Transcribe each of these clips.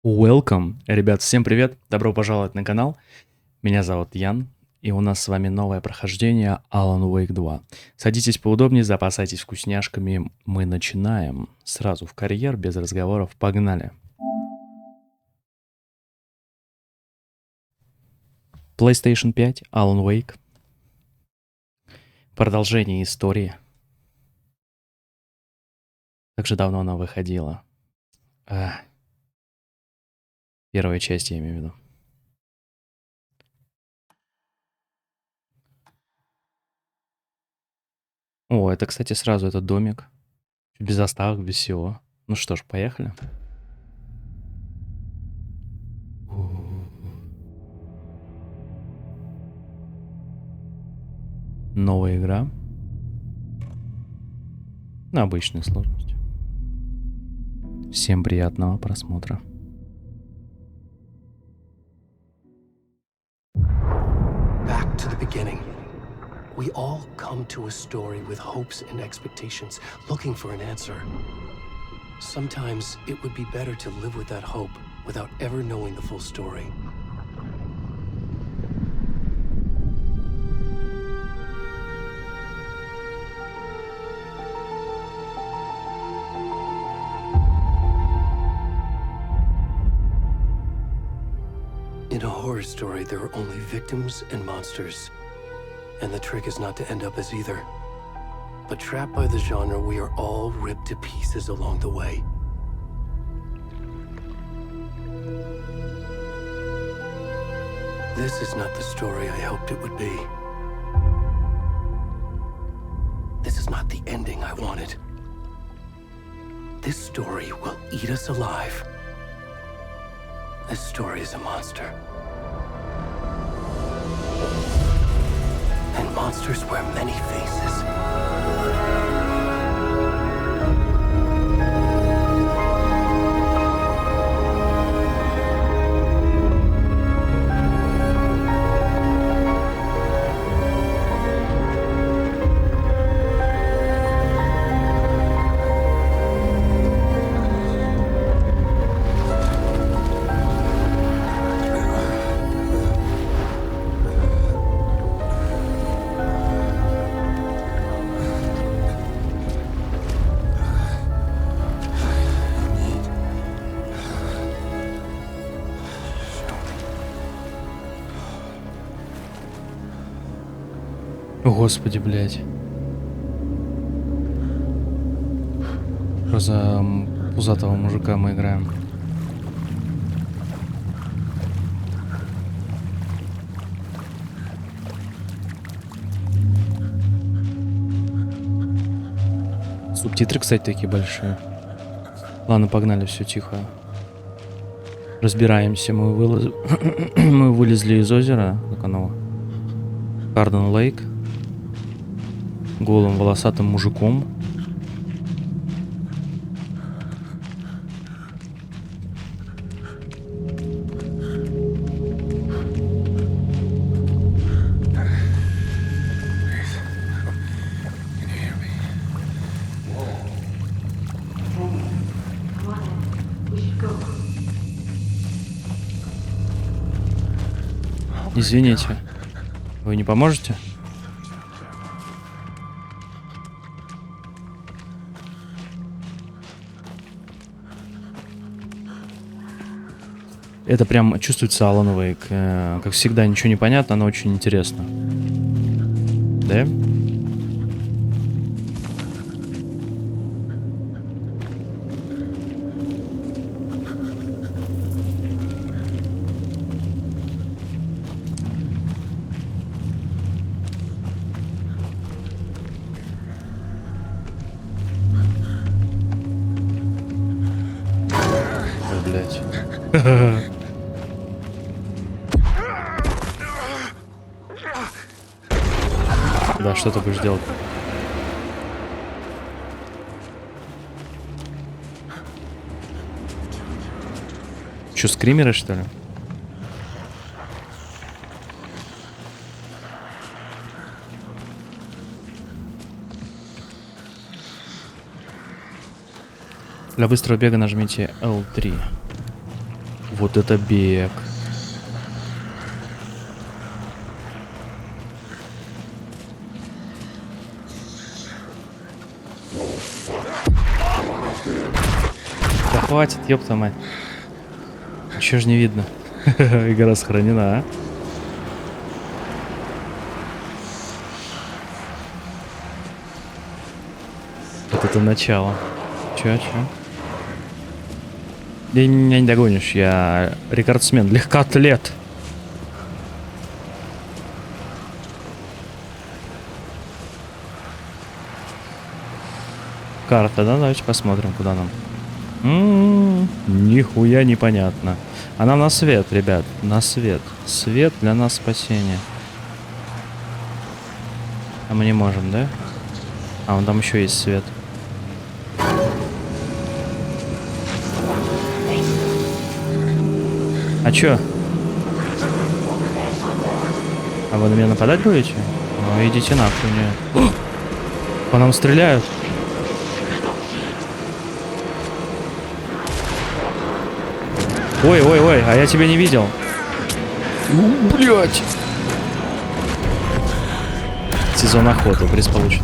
Welcome! Ребят, всем привет! Добро пожаловать на канал. Меня зовут Ян, и у нас с вами новое прохождение Alan Wake 2. Садитесь поудобнее, запасайтесь вкусняшками. Мы начинаем. Сразу в карьер, без разговоров. Погнали! PlayStation 5, Alan Wake. Продолжение истории. Как же давно она выходила. Первая часть, я имею в виду. О, это, кстати, сразу этот домик. Без заставок, без всего. Ну что ж, поехали. Новая игра. На обычной сложности. Всем приятного просмотра. Back to the beginning. We all come to a story with hopes and expectations, looking for an answer. Sometimes it would be better to live with that hope without ever knowing the full story. In a horror story, there are only victims and monsters. And the trick is not to end up as either. But trapped by the genre, we are all ripped to pieces along the way. This is not the story I hoped it would be. This is not the ending I wanted. This story will eat us alive. This story is a monster. And monsters wear many faces. Господи, блядь. Что за пузатого мужика мы играем? Субтитры, кстати, такие большие. Ладно, погнали, все тихо. Разбираемся. Мы вылезли из озера. Как оно? Карден Лейк. Голым волосатым мужиком. Извините, вы не поможете? Это прям чувствуется Alan Wake. Как всегда, ничего не понятно, но очень интересно. Да? Ой, блядь. Да, что ты будешь делать? Че, скримеры, что ли? Для быстрого бега нажмите L3. Вот это бег. Да хватит, ёпта мать. Чё ж не видно? Игра сохранена, а? Вот это начало. Чё? Ты меня не догонишь, я рекордсмен, легкоатлет. Карта, да? Давайте посмотрим, куда нам. Нихуя непонятно. А нам на свет, ребят, на свет. Свет для нас спасение. А мы не можем, да? А, вон там еще есть свет. А чё? А вы на меня нападать будете? Ну, идите нахуй, нет. По нам стреляют. Ой, а я тебя не видел. Блять. Сезон охоты, приз получен.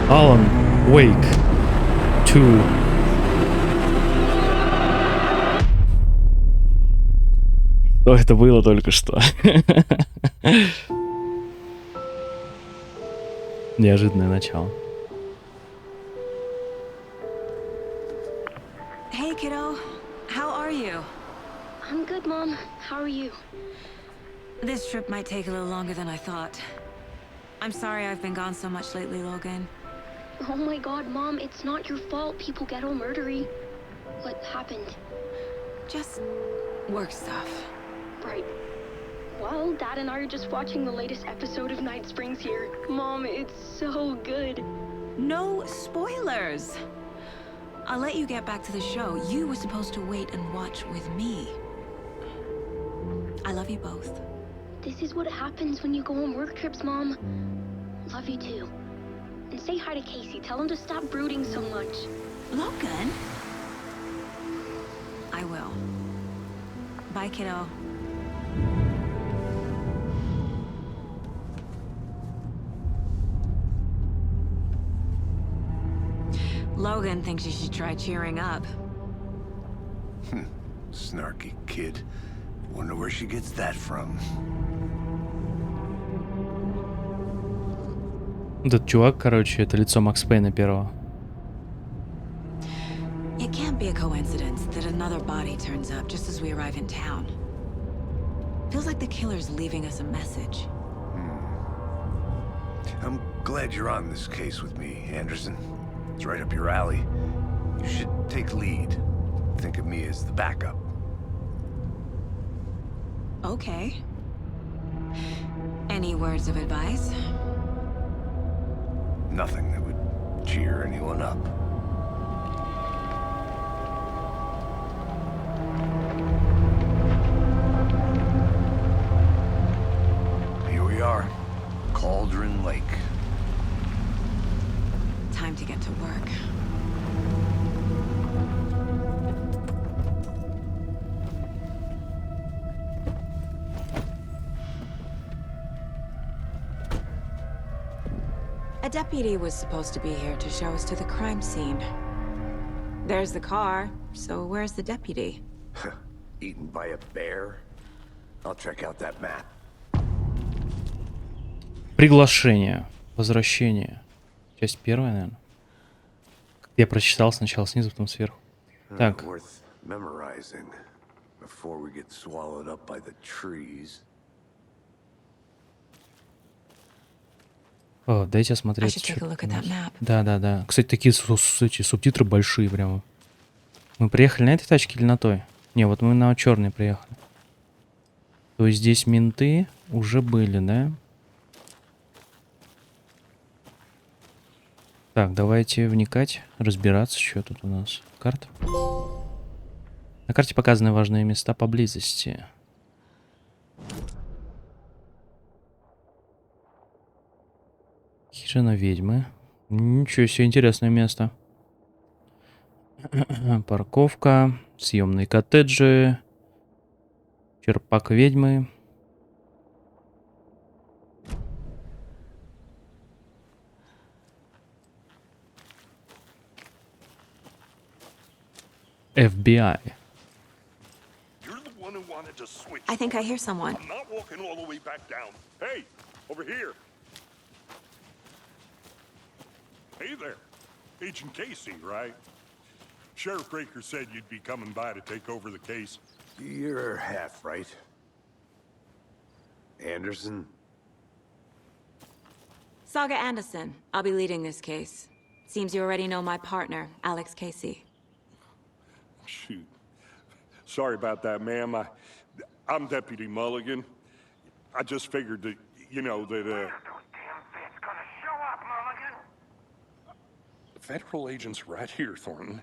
Alan Wake 2. Что это было только что? Неожиданное начало. Hey kiddo, how are you? I'm good, Mom. How are you? This trip might take a little longer than I thought. I'm sorry I've been gone so much lately, Logan. Oh my god, Mom, it's not your fault people get all murdery. What happened? Just work stuff. Right. Well, Dad and I are just watching the latest episode of Night Springs here. Mom, it's so good. No spoilers! I'll let you get back to the show. You were supposed to wait and watch with me. I love you both. This is what happens when you go on work trips, Mom. Love you too. And say hi to Casey. Tell him to stop brooding so much. Logan? I will. Bye, kiddo. Logan thinks you should try cheering up. Snarky kid. Wonder where she gets that from. Этот чувак, короче, это лицо Макс Пейна первого. It can't be a coincidence that another body turns up just as we arrive in town. Feels like the killer's leaving us a message. I'm glad you're on this case with me, Anderson. It's right up your alley. You should take lead. Think of me as the backup. Okay. Any words of advice? Nothing that would cheer anyone up. Here we are, Cauldron Lake. Time to get to deputy was supposed to be here to show us to the crime scene. There's the car, so where's the deputy? Eaten by a bear? I'll check out that map. Приглашение. Возвращение. Часть первая, наверное. Я прочитал сначала снизу, потом сверху. Так. Worth memorizing before we get swallowed up by the trees. О, дайте осмотреть. Да. Кстати, такие субтитры большие прямо. Мы приехали на этой тачке или на той? Не, вот мы на черной приехали. То есть здесь менты уже были, да? Так, давайте вникать, разбираться, что тут у нас. Карта. На карте показаны важные места поблизости. Хижина ведьмы. Ничего себе, интересное место. Парковка, съемные коттеджи, черпак ведьмы. FBI. You're the one who wanted to switch. I think I hear someone. I'm not walking all the way back down. Hey, over here. Hey there. Agent Casey, right? Sheriff Breaker said you'd be coming by to take over the case. You're half right. Anderson? Saga Anderson. I'll be leading this case. Seems you already know my partner, Alex Casey. Shoot. Sorry about that, ma'am. I'm Deputy Mulligan. I just figured that, you know, that, Those damn feds gonna show up, Mulligan? The federal agent's right here, Thornton.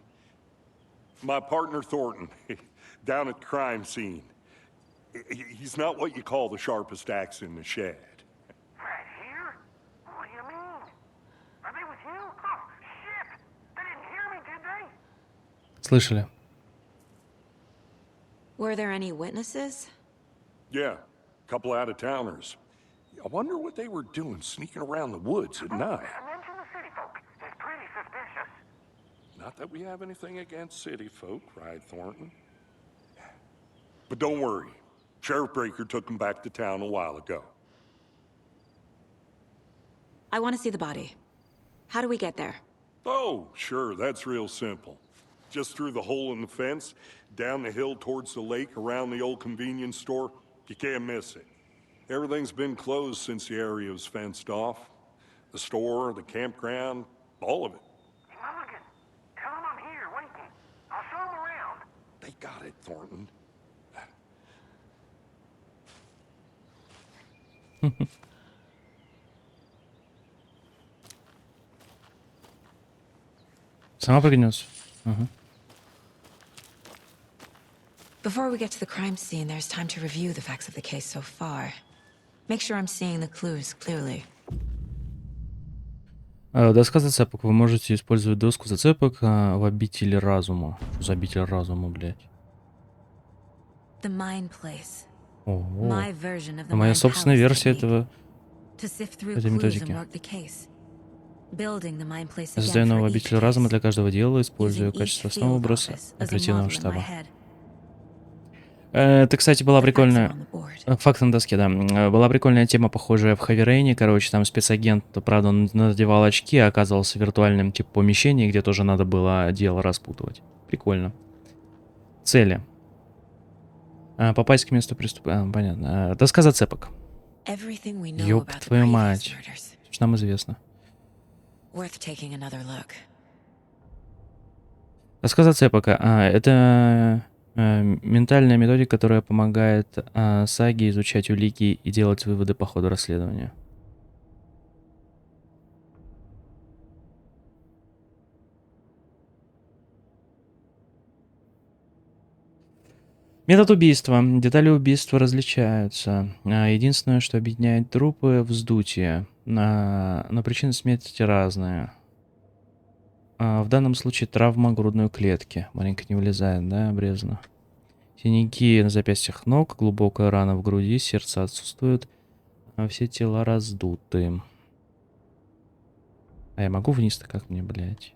My partner, Thornton, down at the crime scene. He's not what you call the sharpest axe in the shed. Right here? What do you mean? Are they with you? Oh, shit! They didn't hear me, did they? Слышали? Were there any witnesses? Yeah, a couple out-of-towners. I wonder what they were doing sneaking around the woods at night. Mention the city folk. It's pretty suspicious. Not that we have anything against city folk, right, Thornton? But don't worry. Sheriff Breaker took them back to town a while ago. I want to see the body. How do we get there? Oh, sure, that's real simple. Just through the hole in the fence, down the hill towards the lake, around the old convenience store. You can't miss it. Everything's been closed since the area was fenced off. The store, the campground, all of it. Hey, Mulligan, tell them I'm here waiting. I'll show them around. They got it, Thornton. Сама прогнется. Ага. Before we get to the crime scene, there's time to review the facts of the case so far. Make sure I'm seeing the clues clearly. Доска зацепок. Вы можете использовать доску зацепок в обители разума. Что за обитель разума, блядь? The Mind Place. Ого. My version of the Моя Mind собственная Palace версия technique. этого. To sift through этой clues методики. and work the case. Building the Mind Place again Создаю for новую each обитель разума case. для каждого дела, используя в Using качестве each основы field образа office as a оперативного model in my штаба. head. Это, кстати, была The facts are прикольная... on the board. Факт на доске, да. Была прикольная тема, похожая в Heavy Rain. Короче, там спецагент, правда, он надевал очки, а оказывался в виртуальном типа помещении, где тоже надо было дело распутывать. Прикольно. Цели. Попасть к месту преступления. Понятно. Доска зацепок. Everything we know Ёб about the твою previous мать. murders. Что нам известно? Worth taking another look. Доска зацепок. Это ментальная методика, которая помогает Саге изучать улики и делать выводы по ходу расследования. Метод убийства. Детали убийства различаются. Единственное, что объединяет трупы — вздутие. Но причины смерти разные. В данном случае травма грудной клетки. Маленько не влезает, да, обрезано. Синяки на запястьях ног, глубокая рана в груди, сердце отсутствует. Все тела раздуты. А я могу вниз-то как мне, блядь?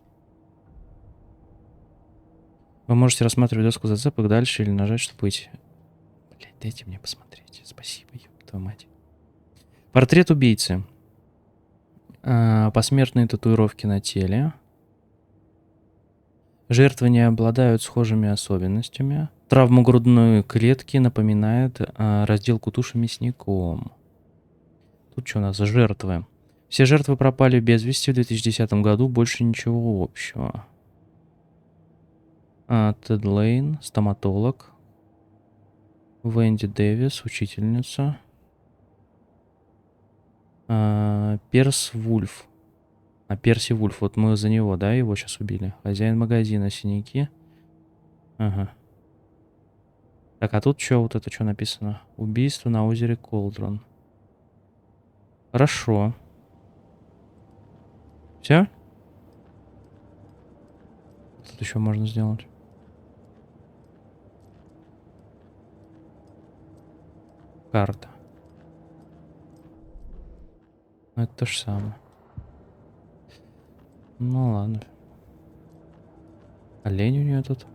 Вы можете рассматривать доску зацепок дальше или нажать, чтобы быть... Блядь, дайте мне посмотреть. Спасибо, ёб твою мать. Портрет убийцы. Посмертные татуировки на теле. Жертвы не обладают схожими особенностями. Травма грудной клетки напоминает разделку туши мясником. Тут что у нас за жертвы? Все жертвы пропали без вести в 2010 году. Больше ничего общего. Тед Лейн, стоматолог. Венди Дэвис, учительница. Перс Вульф. Перси Вульф. Вот мы за него, да, его сейчас убили. Хозяин магазина, синяки. Ага. Так, а тут что, вот это что написано? Убийство на озере Колдрон. Хорошо. Все? Тут еще можно сделать. Карта. Ну, это то же самое. Ну ладно. Олень у нее тут.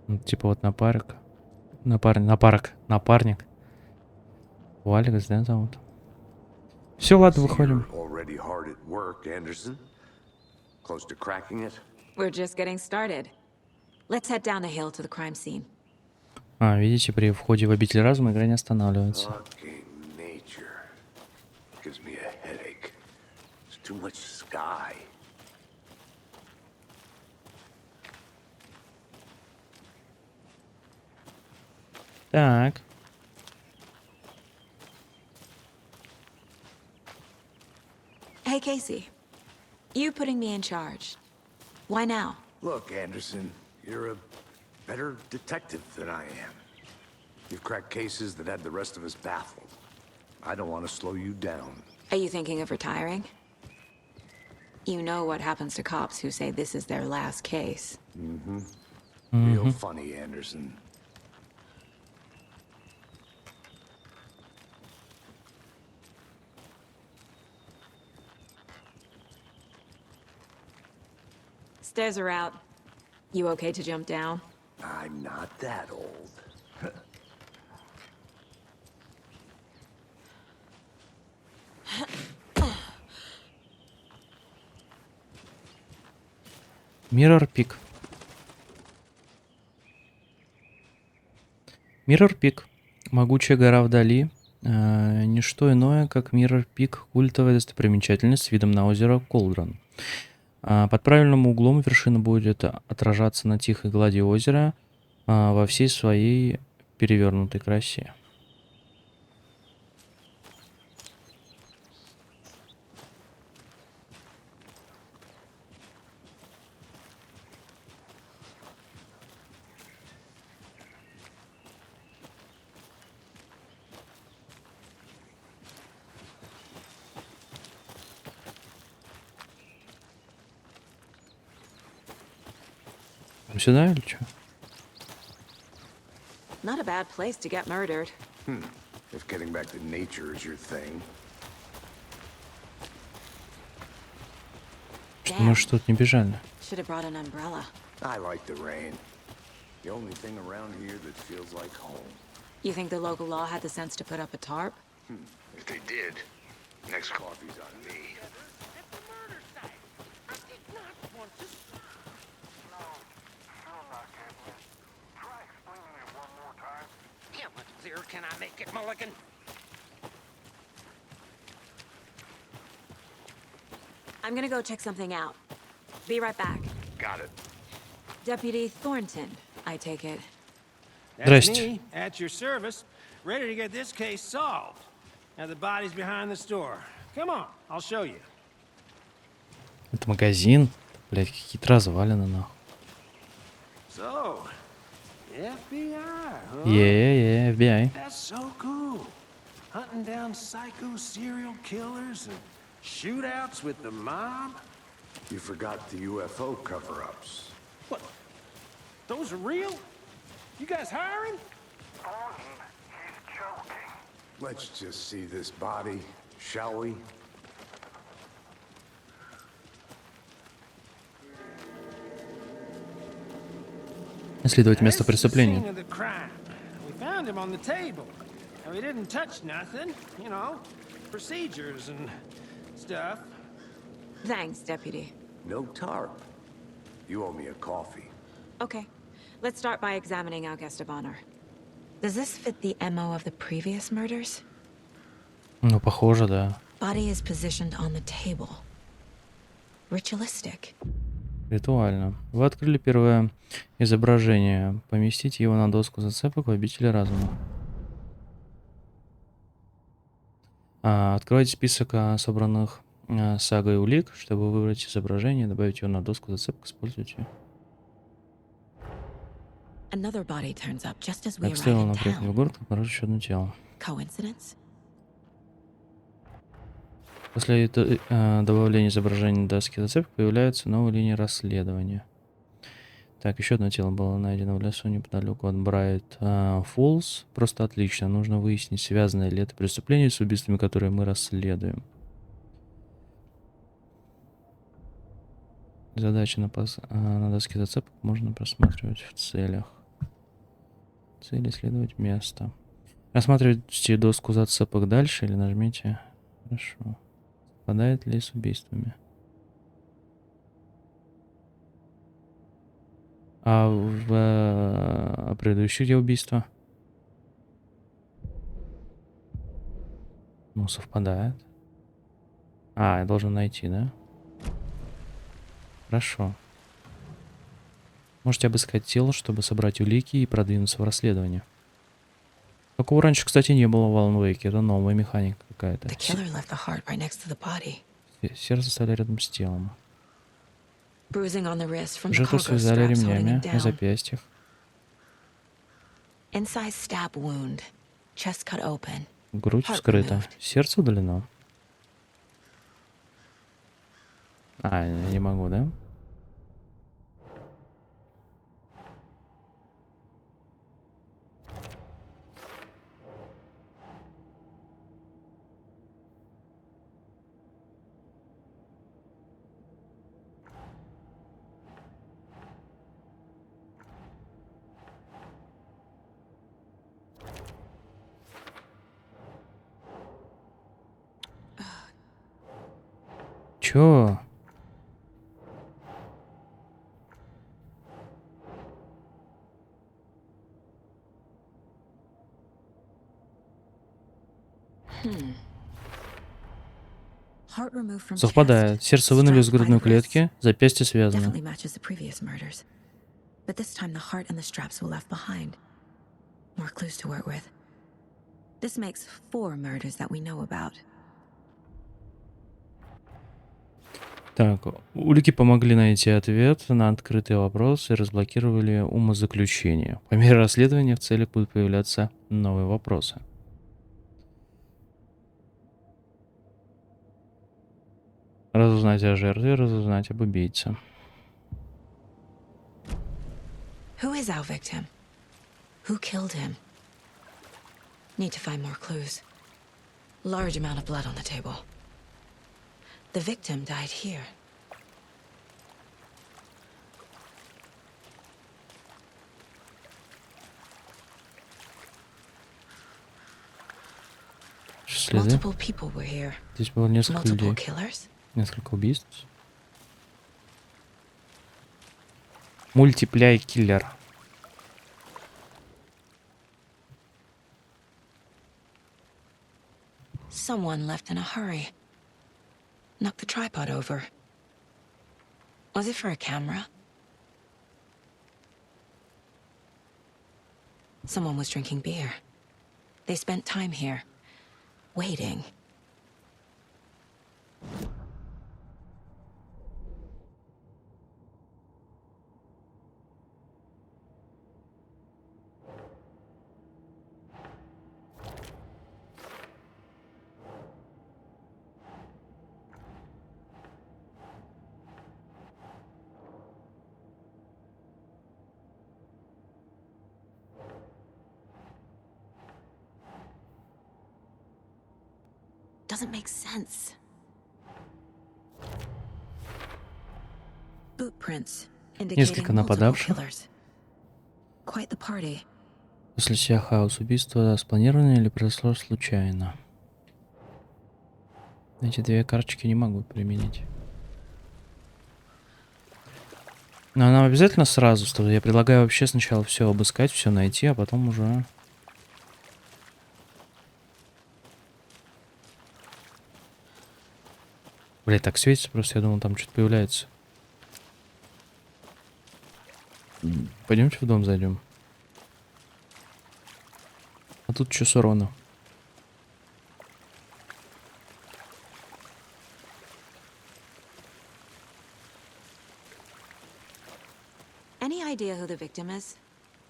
Ну, типа вот напарник. Напарник. Алекс, да, зовут? Все, ладно, выходим. We're just getting started. Let's head down the hill to the crime scene. Видите, при входе в обитель разума игра не останавливается. Так. Hey, Casey. You putting me in charge. Why now? Look, Anderson, you're a better detective than I am. You've cracked cases that had the rest of us baffled. I don't want to slow you down. Are you thinking of retiring? You know what happens to cops who say this is their last case. Real funny, Anderson. Stairs are out. You okay to jump down? I'm not that old. Mirror Peak. Mirror Peak. Могучая гора вдали. Ничто иное, как Mirror Peak, культовая достопримечательность с видом на озеро Колдрон. Под правильным углом вершина будет отражаться на тихой глади озера во всей своей перевернутой красе. Сюда или что? Not a bad place to get murdered. If getting back to nature is your thing. Что мы что-то не бежали. Should have brought an umbrella. I like the rain. The only thing around here that feels like home. You think the local law had the sense to put up a tarp? If they did, next coffee's on me. Can I make it, Mulligan? I'm gonna go check something out. Be right back. Got it. Deputy Thornton, I take it. That's Здрасте. me, at your service, ready to get this case solved. Now the body's behind the store. Come on, I'll show you. Это магазин. Блять, какие-то развалины, нахуй. So, FBI, huh? Yeah, FBI. That's so cool. Hunting down psycho serial killers and shootouts with the mob. You forgot the UFO cover-ups. What? Those are real? You guys hiring? Thornton, he's Let's just see this body, shall we? Исследовать место This is the преступления. scene of the crime. We found him on the table. And we didn't touch nothing, you know, procedures and stuff. Thanks, Deputy. No tarp. You owe me a coffee. Okay, let's start by examining our guest of honor. Does this fit the MO of the previous murders? Ну, похоже, да. Body is positioned on the table. Ritualistic. Ритуально. Вы открыли первое изображение. Поместите его на доску зацепок в обители разума. Откройте список собранных сагой улик, чтобы выбрать изображение, добавить его на доску зацепок, используйте. Another body turns up just as we Так, стоило arrive in нам приехать в town. город, обнаружить еще одно тело. Coincidence? После добавления изображения на доске зацепок появляются новые линии расследования. Так, еще одно тело было найдено в лесу неподалеку от Брайт Фоллс. Просто отлично. Нужно выяснить, связано ли это преступление с убийствами, которые мы расследуем. Задачи на доске зацепок можно просматривать в целях. Цель исследовать место. Рассматривайте доску зацепок дальше или нажмите. Хорошо. Совпадает ли с убийствами? А в предыдущих где убийства? Ну, совпадает. Я должен найти, да? Хорошо. Можете обыскать тело, чтобы собрать улики и продвинуться в расследовании. Такого раньше, кстати, не было в Alan Wake. Это новая механика какая-то. The killer left the heart right next to the body. Сердце оставили рядом с телом. Bruising on the wrist from the Жертву cargo связали straps holding ремнями it на down. запястьях. Incised stab wound. Chest cut open. Грудь Heart вскрыта. removed. Сердце удалено. Я не могу, да? Чё? Heart removed from Совпадает. chest. Сердце вынули из Strapped by грудной the клетки, wrist. запястье связано. Definitely matches the previous murders. But this time the heart and the straps were left behind. More clues to work with. This makes 4 murders that we know about. Так, улики помогли найти ответ на открытый вопрос и разблокировали умозаключение. По мере расследования в целях будут появляться новые вопросы. Разузнать о жертве, разузнать об убийце. Who is our victim? Who killed him? Need to find more clues. Large amount of blood on the table. The victim died here. Следы. Multiple people were here. Здесь было несколько Multiple людей. killers? Несколько убийств. Мультипляй киллер. Someone left in a hurry. Knocked the tripod over. Was it for a camera? Someone was drinking beer. They spent time here, waiting. doesn't make sense. Boot prints Несколько indicating multiple нападавших. killers. Quite the party. После себя хаос. Убийство спланировано или произошло случайно? Эти две карточки не могу применить. Но нам обязательно сразу, что я предлагаю вообще сначала все обыскать, все найти, а потом уже... Блять, так светится просто, я думал, там что-то появляется. Пойдемте в дом зайдем. А тут что сорвано? Any idea who the victim is?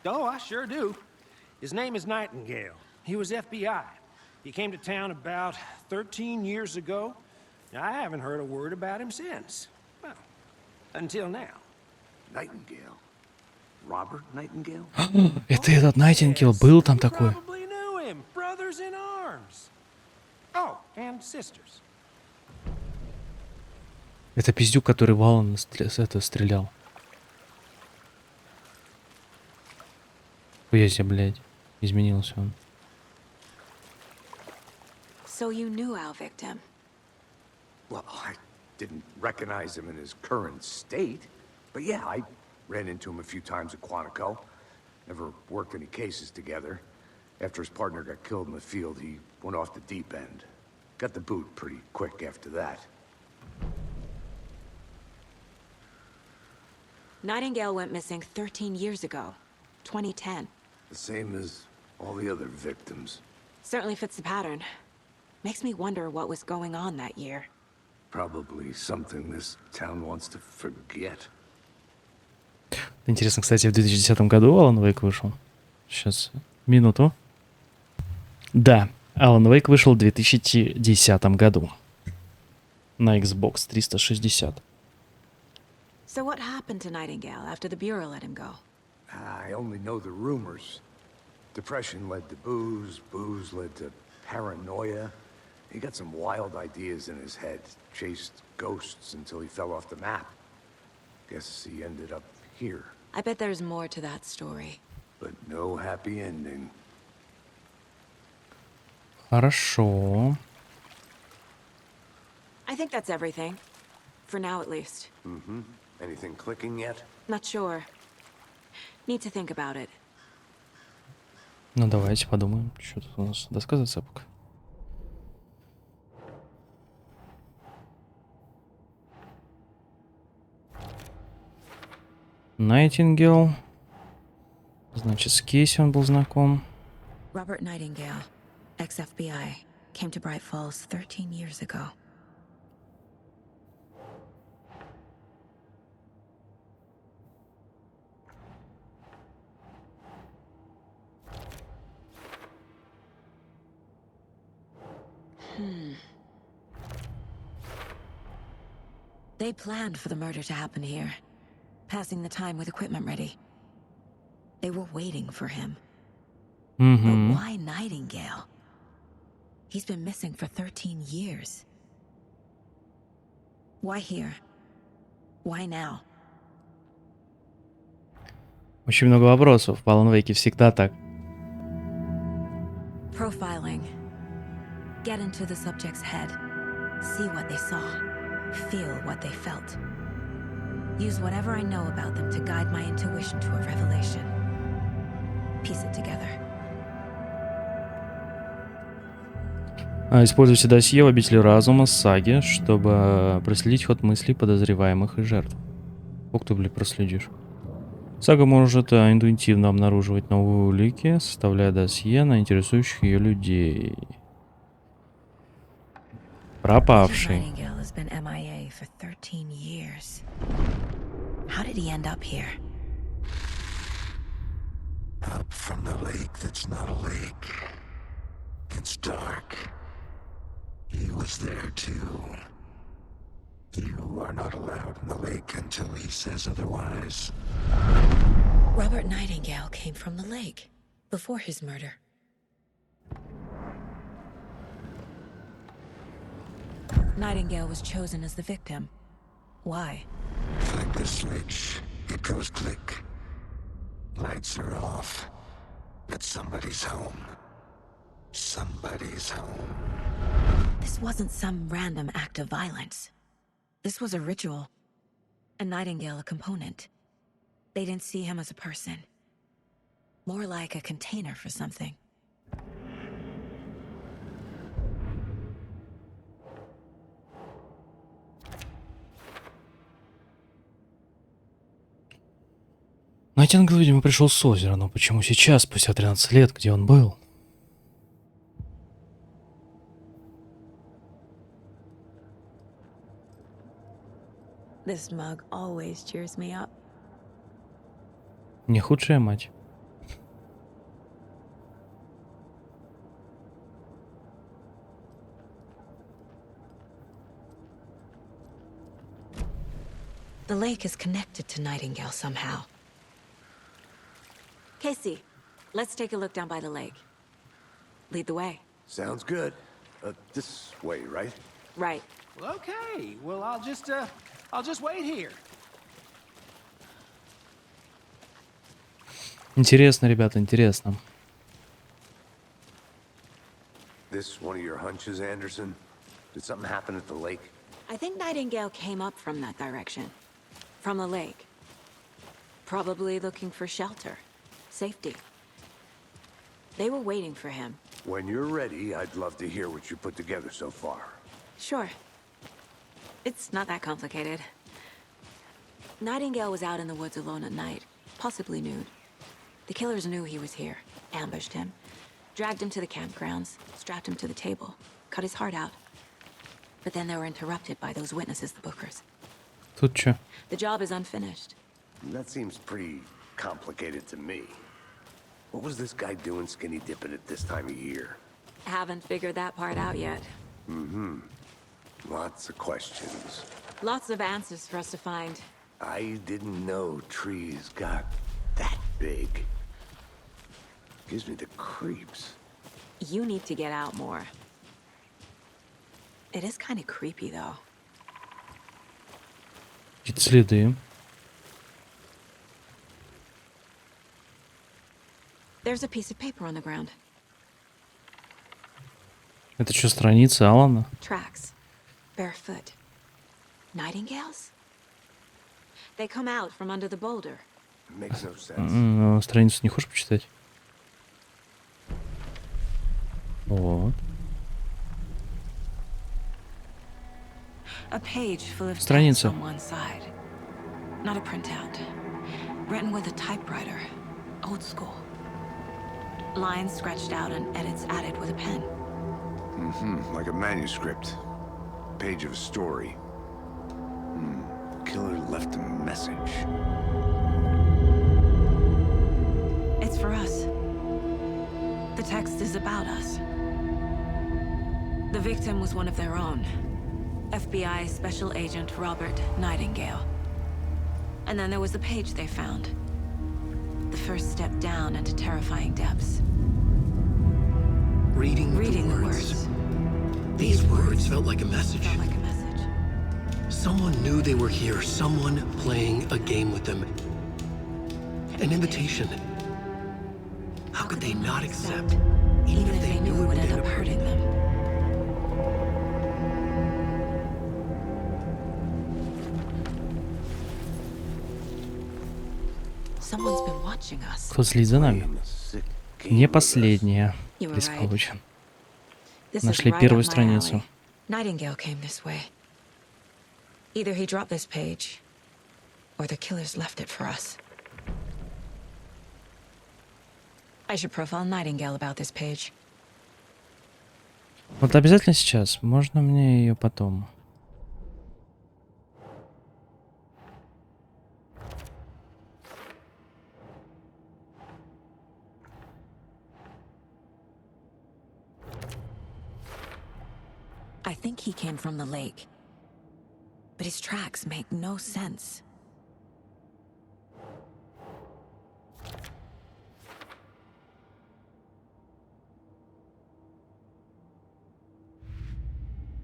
Oh, I sure do. His name is Nightingale. He was FBI. He came to town about 13 years ago. I haven't heard a word about him since. Well, until now. Nightingale? Robert Nightingale? Это этот Найтингейл был там такой. Probably knew him. Brothers in arms. Oh, and sisters. Это пиздюк, который в Алана стрелял. Хуясь, блядь. Изменился он. So you knew our victim? Well, I didn't recognize him in his current state. But yeah, I ran into him a few times at Quantico. Never worked any cases together. After his partner got killed in the field, he went off the deep end. Got the boot pretty quick after that. Nightingale went missing 13 years ago. 2010. The same as all the other victims. Certainly fits the pattern. Makes me wonder what was going on that year. Probably something this town wants to forget. Интересно, кстати, в 2010 году Alan Wake вышел. Сейчас, минуту. Да, Alan Wake вышел в 2010 году. На Xbox 360. So what happened to Nightingale after the Bureau let him go? I only know the rumors. Depression led to booze, booze led to paranoia. He got some wild ideas in his head, chased ghosts until he fell off the map. Guess he ended up here. I bet there's more to that story. But no happy ending. Хорошо. I think that's everything. For now, at least. Mm-hmm. Anything clicking yet? Not sure. Need to think about it. Ну, давайте подумаем. Что тут у нас? Доска зацепок. Найтингейл. Значит, с Кейси он был знаком. Robert Nightingale, ex-FBI, came to Bright Falls 13 years ago. They planned for the murder to happen here, passing the time with equipment ready. They were waiting for him. But why Nightingale? He's been missing for 13 years. Why here? Why now? Очень много вопросов. В Alan Wake всегда так. Profiling. Get into the subject's head. See what they saw. Feel what they felt. Use whatever I know about them to guide my intuition to a revelation. Piece it together. Используйте досье в обители разума саги, чтобы проследить ход мыслей подозреваемых и жертв. Как ты, блин, проследишь? Сага может интуитивно обнаруживать новые улики, составляя досье на интересующих ее людей. Пропавший. Up from the lake that's not a lake. It's dark. He was there too. You are not allowed in the lake until he says otherwise. Robert Nightingale came from the lake before his murder. Nightingale was chosen as the victim. Why? Flick the switch. It goes click. Lights are off. But somebody's home. Somebody's home. This wasn't some random act of violence. This was a ritual. And Nightingale a component. They didn't see him as a person. More like a container for something. Найтингел, видимо, пришел с озера, но почему сейчас, спустя 13 лет, где он был? This mug always cheers me up. Не худшая мать. The lake is connected to Nightingale somehow. Casey, let's take a look down by the lake. Lead the way. Sounds good. This way, right? Right. Well, okay. Well, I'll just wait here. Интересно, ребята, интересно. This one of your hunches, Anderson? Did something happen at the lake? I think Nightingale came up from that direction. From the lake. Probably looking for shelter. Safety. They were waiting for him. When you're ready, I'd love to hear what you put together so far. Sure. It's not that complicated. Nightingale was out in the woods alone at night, possibly nude. The killers knew he was here, ambushed him, dragged him to the campgrounds, strapped him to the table, cut his heart out. But then they were interrupted by those witnesses, the Bookers. Тут чё? The job is unfinished. That seems pretty complicated to me. What was this guy doing skinny dipping at this time of year? Haven't figured that part out yet. Mm-hmm. Lots of questions. Lots of answers for us to find. I didn't know trees got that big. Gives me the creeps. You need to get out more. It is kind of creepy, though. Какие-то следы. There's a piece of paper on the ground. Это что, страница Алана? Tracks. Barefoot. Nightingales? They come out from under the boulder. Makes no sense. Страницу не хочешь почитать? Вот. A page full of text Страница. on one side. Not a printout. Written with a typewriter. Old school. Lines scratched out and edits added with a pen. Mm-hmm. Like a manuscript. Page of a story. Killer left a message. It's for us. The text is about us. The victim was one of their own. FBI Special Agent Robert Nightingale. And then there was the page they found. The first step down into terrifying depths. Reading the words. These words felt like a message. Felt like a message. Someone knew they were here. Someone playing a game with them. An invitation. How could they not accept, even if they knew it would end up hurting them? Someone's been watching us. Кто следит за нами? Не последняя. You were Близко. right. This is Нашли right первую up my страницу. alley. Nightingale came this way. Either he dropped this page, or the killers left it for us. I should profile Nightingale about this page. Вот обязательно сейчас? Можно мне ее потом? I think he came from the lake. But his tracks make no sense.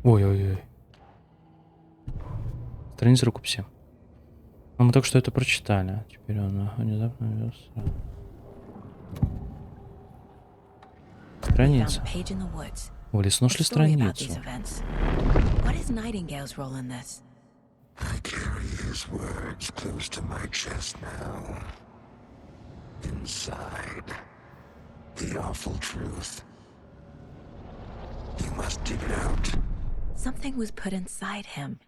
Ой-ой-ой. Страница рукописи. А мы только что это прочитали. Теперь она внезапно вернулся. Страница. В лесу нашли страницу. I carry his words close to my chest now. Inside, the awful truth. You must dig it out. Something was put inside him,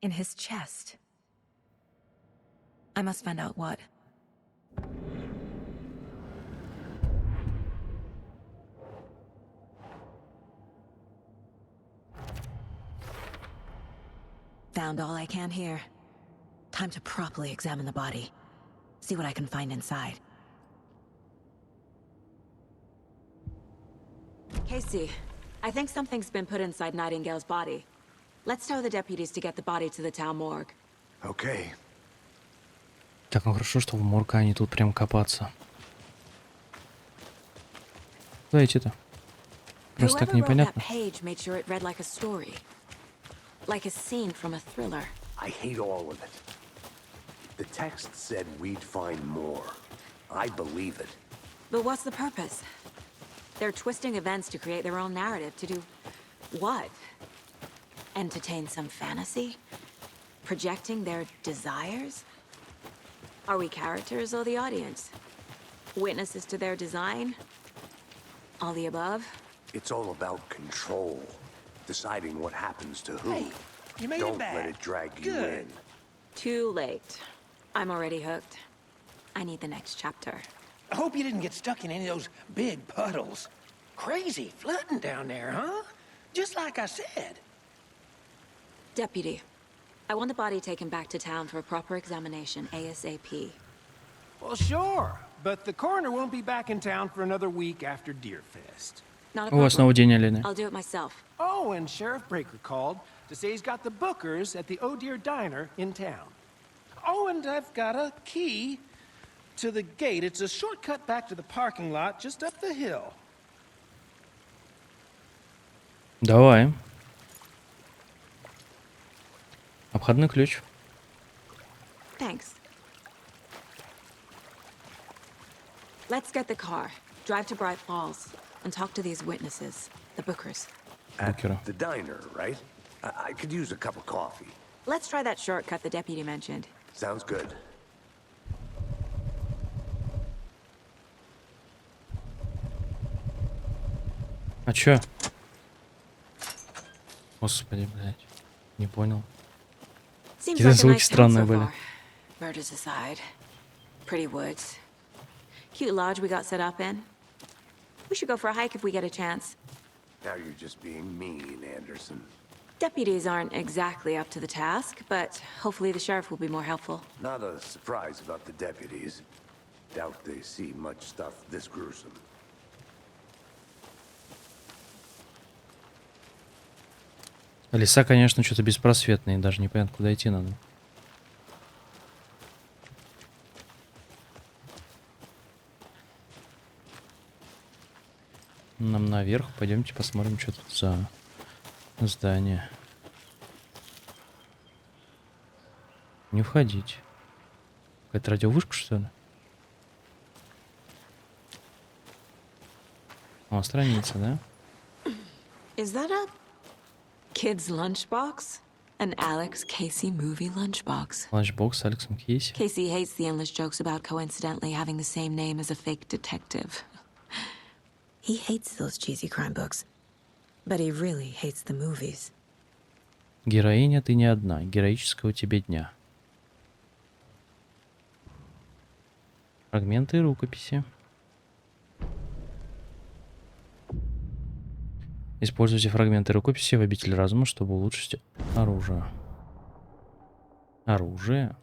in his chest. I must find out what. Found all I can here. Time to properly examine the body. See what I can find inside. Casey, I think something's been put inside Nightingale's body. Let's tell the deputies to get the body to the town morgue. Okay. Так, ну хорошо, что в морге они тут прям копаться. Куда идти-то? Просто так непонятно. Like a scene from a thriller. I hate all of it. The text said we'd find more. I believe it. But what's the purpose? They're twisting events to create their own narrative. To do what? Entertain some fantasy? Projecting their desires? Are we characters or the audience? Witnesses to their design? All the above? It's all about control. Deciding what happens to who. Hey, you made Don't it back. let it drag you Good. in. Too late. I'm already hooked. I need the next chapter. I hope you didn't get stuck in any of those big puddles. Crazy flooding down there, huh? Just like I said. Deputy, I want the body taken back to town for a proper examination ASAP. Well, sure. But the coroner won't be back in town for another week after Deerfest. Not a У вас снова problem. день Алены. I'll do it myself. Oh, and Sheriff Breaker called to say he's got the bookers at the Oh Dear Diner in town. Oh, and I've got a key to the gate. It's a shortcut back to the parking lot just up the hill. Давай. Обходной ключ. Thanks. Let's get the car, drive to Bright Falls, and talk to these witnesses, the bookers. At Букера. the diner, right? I could use a cup of coffee. Let's try that shortcut the deputy mentioned. Sounds good. А чё? Господи, блядь. Не понял. Seems Какие-то like a звуки nice town странные so были. far. Murders aside, pretty woods. Cute lodge we got set up in. We should go for a hike if we get a chance. Now you're just being mean, Anderson. Deputies aren't exactly up to the task, but hopefully the sheriff will be more helpful. Not a surprise about the deputies. Doubt they see much stuff this gruesome. Леса, конечно, что-то беспросветные, даже непонятно, куда идти надо. Нам наверх, пойдемте посмотрим, что тут за здание. Не входить. Какая-то радиовышка, что ли? О, страница, да? Is that a kid's lunchbox? An Alex Casey movie lunchbox. Ланчбокс с Алексом Кейси. Casey hates the endless jokes about coincidentally having the same name as a fake detective. He hates those cheesy crime books, but he really hates the movies. Героиня, ты не одна. Героического тебе дня. Фрагменты рукописи. Используйте фрагменты рукописи в обитель разума, чтобы улучшить оружие. Оружие?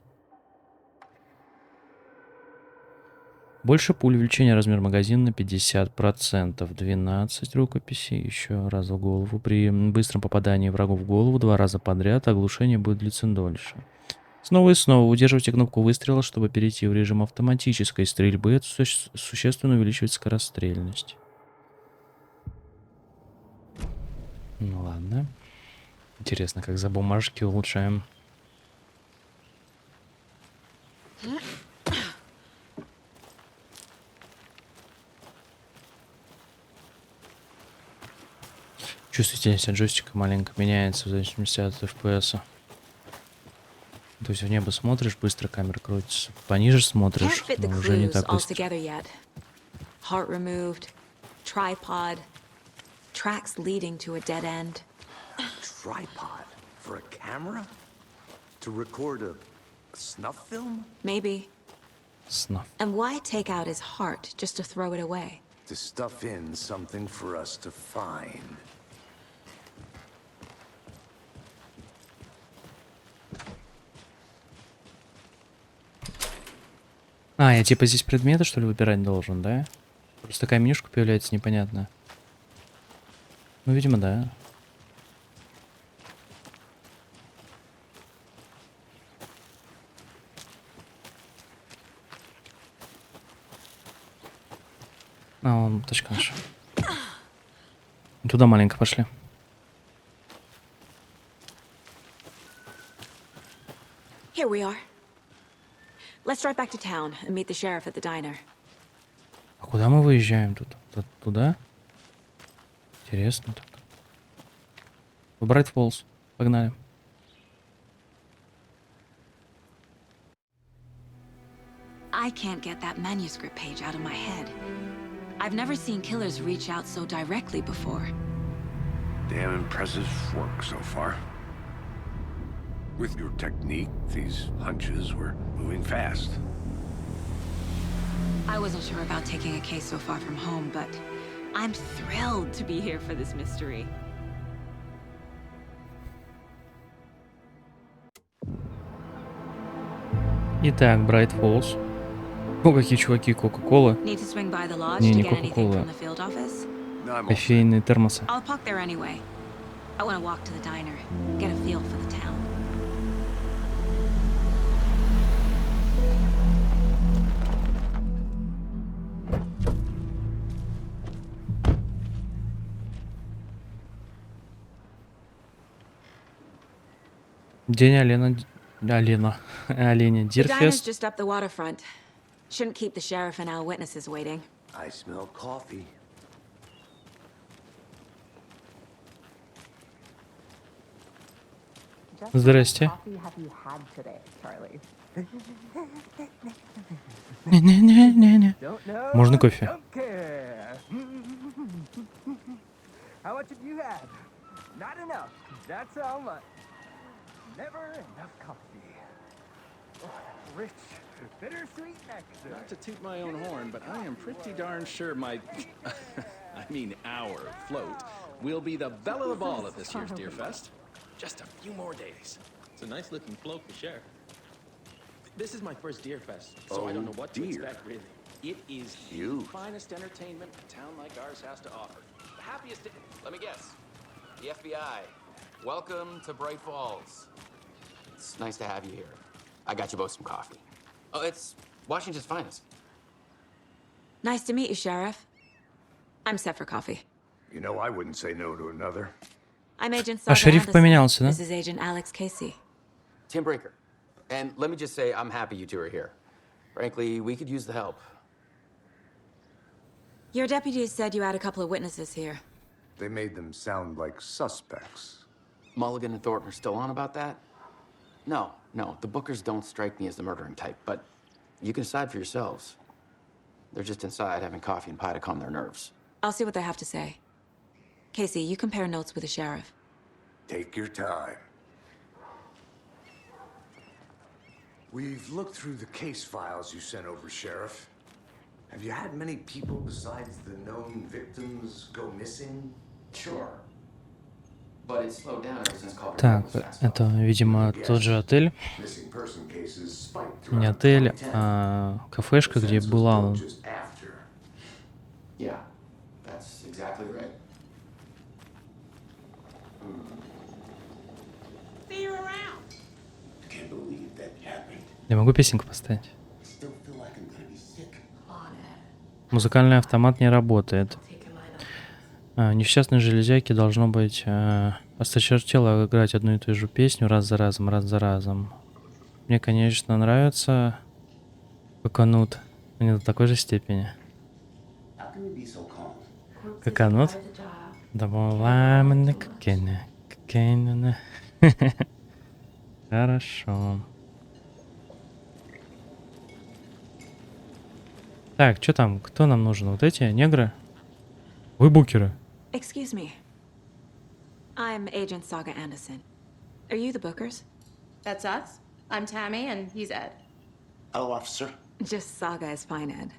Больше пуль, увеличение размера магазина на 50%. 12 рукописей. Еще раз в голову. При быстром попадании врагу в голову 2 раза подряд оглушение будет длиться дольше. Снова и снова удерживайте кнопку выстрела, чтобы перейти в режим автоматической стрельбы. Это существенно увеличивает скорострельность. Ну ладно. Интересно, как за бумажки улучшаем Чувствительность от джойстика маленько меняется в зависимости от FPS. То есть в небо смотришь, быстро камера крутится. Пониже смотришь, Can't fit the но уже не clues так all быстро. together yet. Heart removed, tripod, tracks leading to a dead end. Tripod for a camera? To record a snuff film? Maybe. Snuff. And why take out his heart just to throw it away? To stuff in something for us to find. А, я типа здесь предметы, что ли, выбирать должен, да? Просто такая менюшка появляется непонятно. Ну, видимо, да. А, вон точка наша. Туда маленько пошли. Here we are. Let's drive back to town and meet the sheriff at the diner. А куда мы выезжаем тут? Туда? Интересно так. В Брайт Фоллс. Погнали. I can't get that manuscript page out of my head. I've never seen killers reach out so directly before. Damn impressive work so far. With your technique, these hunches were moving fast. I wasn't sure about taking a case so far from home, but I'm thrilled to be here for this mystery. Итак, Брайт Фоллс. О, какие чуваки, Кока-Кола. Need to swing by the lodge Не, to не get anything Кока-Кола. from the field office? No, I'm all Кофейные термосы. I'll park there anyway. I want to walk to the diner, get a feel for the town. День Оленя The diner's Дирфест. just up the waterfront. Shouldn't keep the sheriff and our witnesses waiting. I smell coffee. Здрасте. Have you had today, Charlie? Не-не-не-не-не. Don't know. Можно кофе? Don't care. How much have you had? Not enough. That's how much. Never enough coffee. Oh, rich, bittersweet nectar. Not to toot my own horn, but I am pretty darn sure my, I mean our float will be the belle of the ball at this year's Deer Fest. Just a few more days. It's a nice looking float for Sheriff. This is my first Deer Fest, so I don't know what to dear. expect really. It is Huge. the finest entertainment a town like ours has to offer. The happiest. Let me guess. The FBI. Welcome to Bright Falls. It's nice to have you here. I got you both some coffee. Oh, it's Washington's finest. Nice to meet you, Sheriff. I'm set for coffee. You know, I wouldn't say no to another. I'm Agent А шериф Anderson. поменялся, да? This is Agent Alex Casey. Tim Breaker. And let me just say, I'm happy you two are here. Frankly, we could use the help. Your deputies said you had a couple of witnesses here. They made them sound like suspects. Mulligan and Thornton are still on about that? No, the Bookers don't strike me as the murdering type, but you can decide for yourselves. They're just inside having coffee and pie to calm their nerves. I'll see what they have to say. Casey, you compare notes with the sheriff. Take your time. We've looked through the case files you sent over, Sheriff. Have you had many people besides the known victims go missing? Sure. But it's slowed down ever since Culver Так, was fast. это, видимо, тот же отель. Missing person cases spiked Не throughout отель, 2010. а кафешка, где Census была built он. just after. Yeah, that's exactly right. See you around. Can't believe that happened. Я могу песенку поставить? Still feel like I'm gonna be sick. Музыкальный автомат не работает. Несчастной железяке должно быть осточертело играть одну и ту же песню раз за разом, раз за разом. Мне, конечно, нравится Коконут, но не до такой же степени. Коконут? Добавляем на кокейна. Кокейна. Хорошо. Так, что там? Кто нам нужен? Вот эти негры? Вы букеры. Excuse me. I'm Agent Saga Anderson. Are you the Bookers? That's us. I'm Tammy, and he's Ed. Hello, officer. Just Saga is fine, Ed.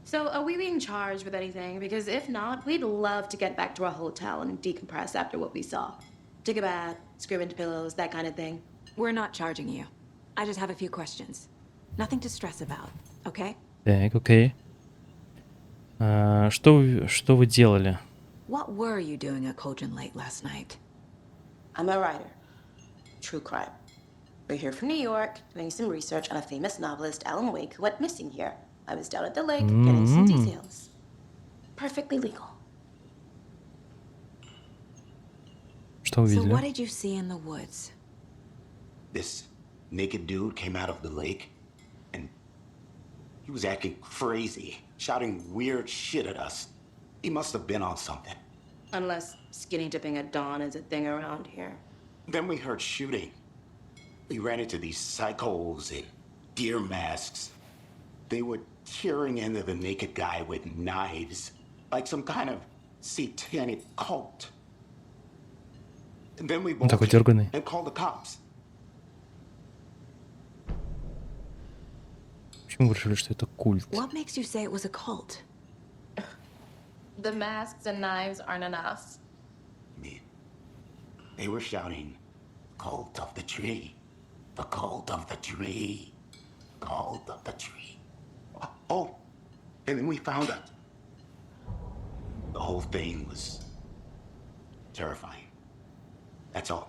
So, are we being charged with anything? Because if not, we'd love to get back to our hotel and decompress after what we saw. Take a bath, scream into pillows, that kind of thing. We're not charging you. I just have a few questions. Nothing to stress about, okay? Так, окей. Что вы делали? What were you doing at Cauldron Lake last night? I'm a writer. True crime. We're here from New York, doing some research on a famous novelist, Alan Wake, who went missing here. I was down at the lake, getting some details. Perfectly legal. Что So увидели? what did you see in the woods? This naked dude came out of the lake, and he was acting crazy, shouting weird shit at us. He must have been on something. Unless skinny dipping at dawn is a thing around here. Then we heard shooting. We ran into these psychos in deer masks. They were tearing into the naked guy with knives, like some kind of satanic cult. And then we Он такой bolted дерганый. and called the cops. Почему вы решили, что это культ? What makes you say it was a cult? The masks and knives aren't enough. They were shouting, "Cult of the tree, the cult of the tree, cult of the tree." Oh, and then we found it. The whole thing was terrifying. That's all.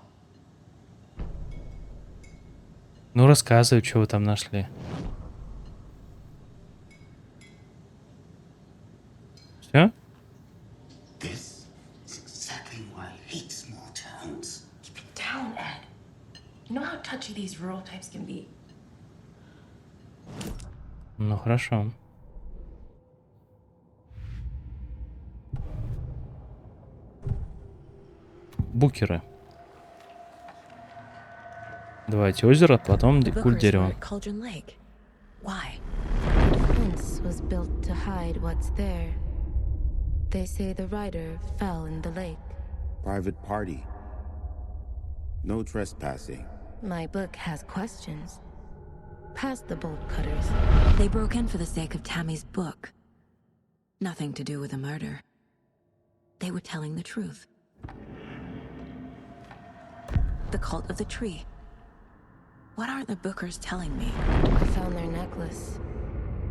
Ну, рассказывай, что вы там нашли. Все? This is exactly why I hate small towns. Keep it down, Ed. You know how touchy these rural types can be. Ну, хорошо. Букеры. Давайте озеро, потом The культ Bookers were дерева. at Cauldron Lake. Why? Fence was built to hide what's there. They say the rider fell in the lake. Private party. No trespassing. My book has questions. Past the bolt cutters. They broke in for the sake of Tammy's book. Nothing to do with the murder. They were telling the truth. The cult of the tree. What are the Bookers telling me? I found their necklace.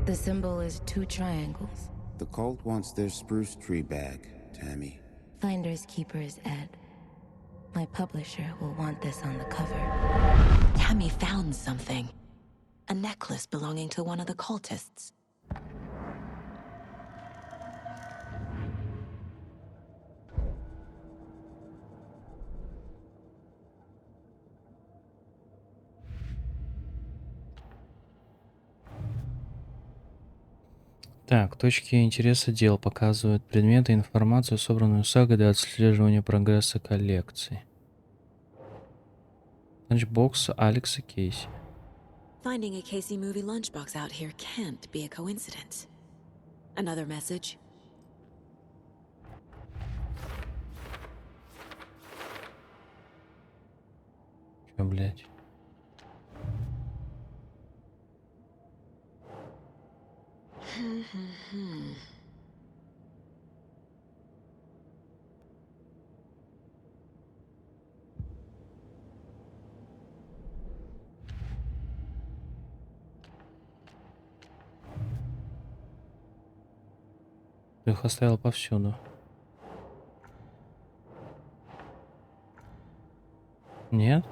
The symbol is 2 triangles. The cult wants their spruce tree back, Tammy. Finders keepers, Ed. My publisher will want this on the cover. Tammy found something. A necklace belonging to one of the cultists. Так, точки интереса дел показывают предметы и информацию, собранную сагой для отслеживания прогресса коллекции. Ланчбокс Алекса Кейси. Finding a Casey movie lunchbox out here can't be a coincidence. Another message? Чё, блядь? Ты их оставил повсюду. Нет?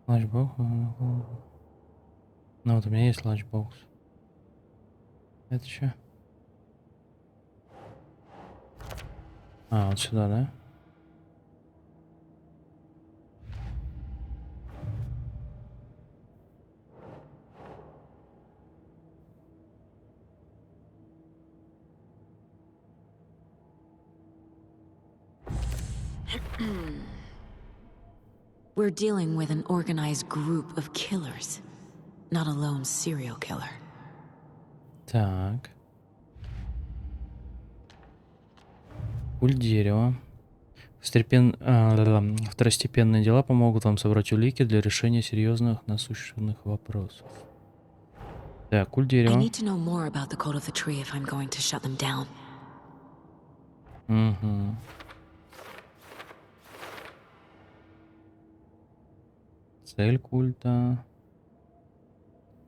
Ланчбокс. Ну вот у меня есть ланчбокс. Это что? А, вот сюда, да? We're dealing with an organized group of killers, not a lone serial killer. Так. Куль дерева. Второстепенные дела помогут вам собрать улики для решения серьезных насущных вопросов. Так, куль I дерева. need to know more about the code of the tree if I'm going to shut them down. Угу. Цель культа.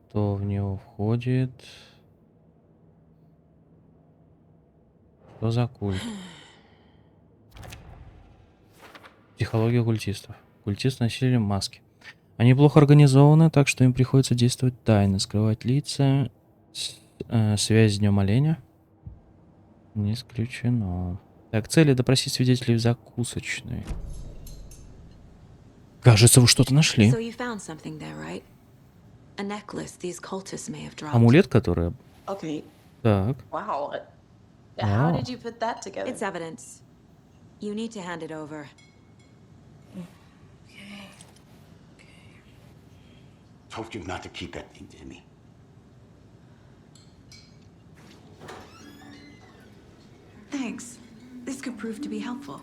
Кто в него входит? Что за культ? Психология культистов. Культисты носили маски. Они плохо организованы, так что им приходится действовать тайно, скрывать лица. Связь с Днем Оленя. Не исключено. Так, цели допросить свидетелей в закусочной. Кажется, вы что-то нашли. So you found something there, right? A necklace these cultists may have dropped. Амулет, который... Okay. Так. Wow. Wow. How did you put that together? It's evidence. You need to hand it over. Told you not to keep that thing, Jimmy. Thanks. This could prove to be helpful.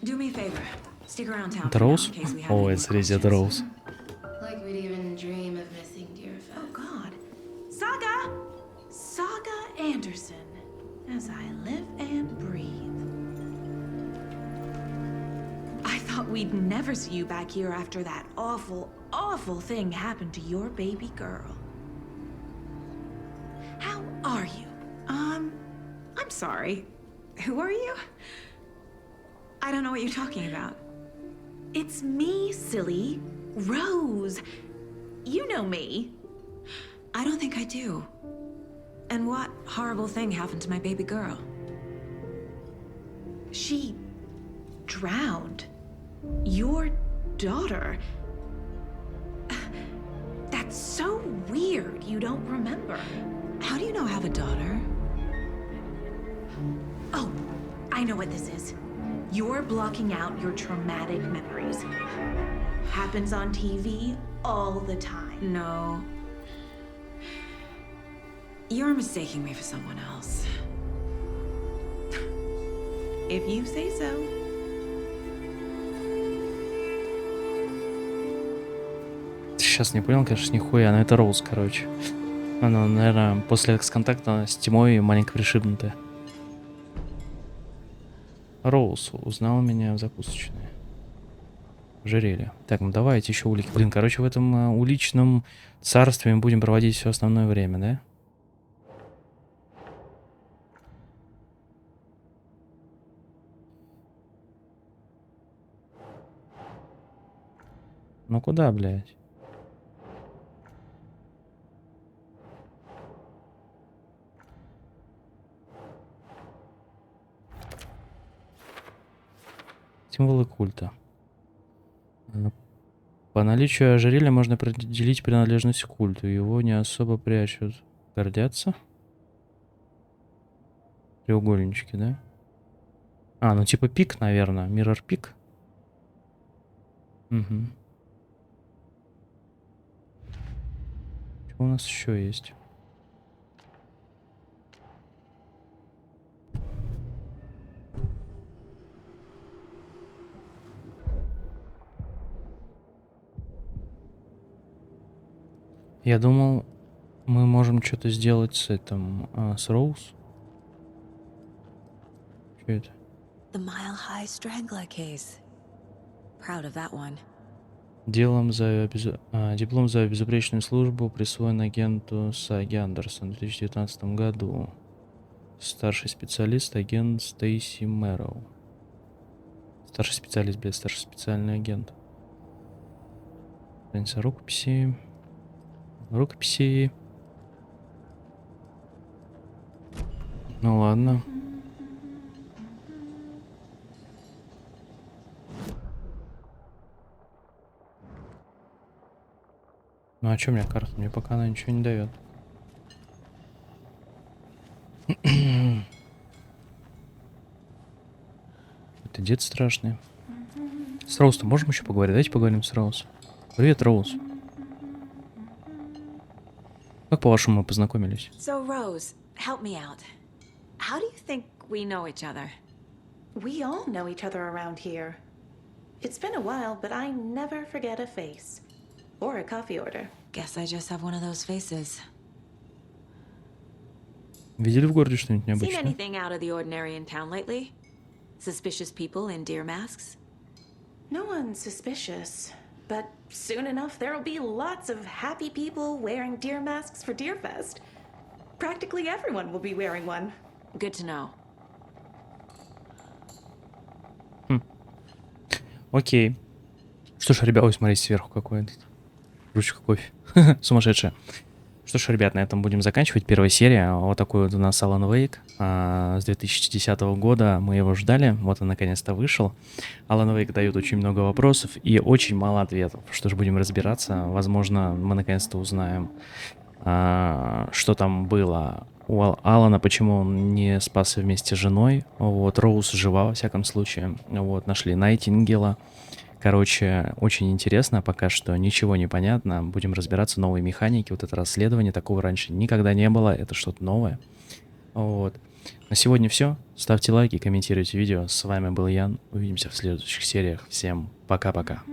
Do me a favor. Stick around town Это for now Роуз? in case we have Ой, any more смотрите, это Роуз. Like we'd even dream of missing dear Fest. Oh, God. Saga! Saga Anderson. As I live and breathe. I thought we'd never see you back here after that awful, awful thing happened to your baby girl. How are you? I'm sorry. Who are you? I don't know what you're talking about. It's me, silly. Rose. You know me. I don't think I do. And what horrible thing happened to my baby girl? She drowned. Your daughter. That's so weird you don't remember. How do you know I have a daughter? Oh, I know what this is. You're blocking out your traumatic memories. Happens on TV all the time. No. You're mistaking me for someone else. If you say so. Сейчас не понял, конечно, нихуя, но это Роуз, короче. Она, наверное, после экс-контакта с Тимой маленько пришибнутая. Роуз узнал меня в закусочной. Жерели. Так, ну давайте еще улики. Блин, короче, в этом уличном царстве мы будем проводить все основное время, да? Ну куда, блядь? Символы культа. По наличию ожерелья можно определить принадлежность к культу. Его не особо прячут. Гордятся? Треугольнички, да? А, ну типа пик, наверное. Mirror пик. Угу. Что у нас еще есть? Я думал, мы можем что-то сделать с этим, с Роуз. Что это? The Mile High Strangler case. Proud of that one. Диплом за безупречную службу присвоен агенту Саги Андерсон в 2019 году. Старший специалист, агент Стейси Мэроу. Старший специалист, блядь, старший специальный агент. Страница рукописи. Рукописи. Ну ладно. Ну а чё мне карта? Мне пока она ничего не дает. Это какой-то дед страшный. С Роуз-то можем еще поговорить? Давайте поговорим с Роуз. Привет, Роуз. Как, по-вашему, мы познакомились? So, Rose, help me out. How do you think we know each other? We all know each other around here. It's been a while, but I never forget a face. Or a coffee order. Guess I just have one of those faces. Видели в городе что-нибудь Seen необычное? anything out of the ordinary in town lately? Suspicious people in deer masks? No one's suspicious. But soon enough, there'll be lots of happy people wearing deer masks for Deerfest. Practically everyone will be wearing one. Good to know. Окей. Что ж, ребят, ой, смотрите, сверху какой этот. Ручка кофе. Сумасшедшая. Что ж, ребят, на этом будем заканчивать. Первая серия. Вот такой вот у нас Alan Wake с 2010 года. Мы его ждали. Вот он наконец-то вышел. Alan Wake дает очень много вопросов и очень мало ответов. Что ж, будем разбираться. Возможно, мы наконец-то узнаем, что там было у Алана, почему он не спасся вместе с женой. Вот, Роуз жива, во всяком случае. Вот, нашли Найтингела. Короче, очень интересно, пока что ничего не понятно. Будем разбираться, новые механики, вот это расследование, такого раньше никогда не было, это что-то новое. Вот. На сегодня все. Ставьте лайки, комментируйте видео. С вами был Ян. Увидимся в следующих сериях. Всем пока-пока.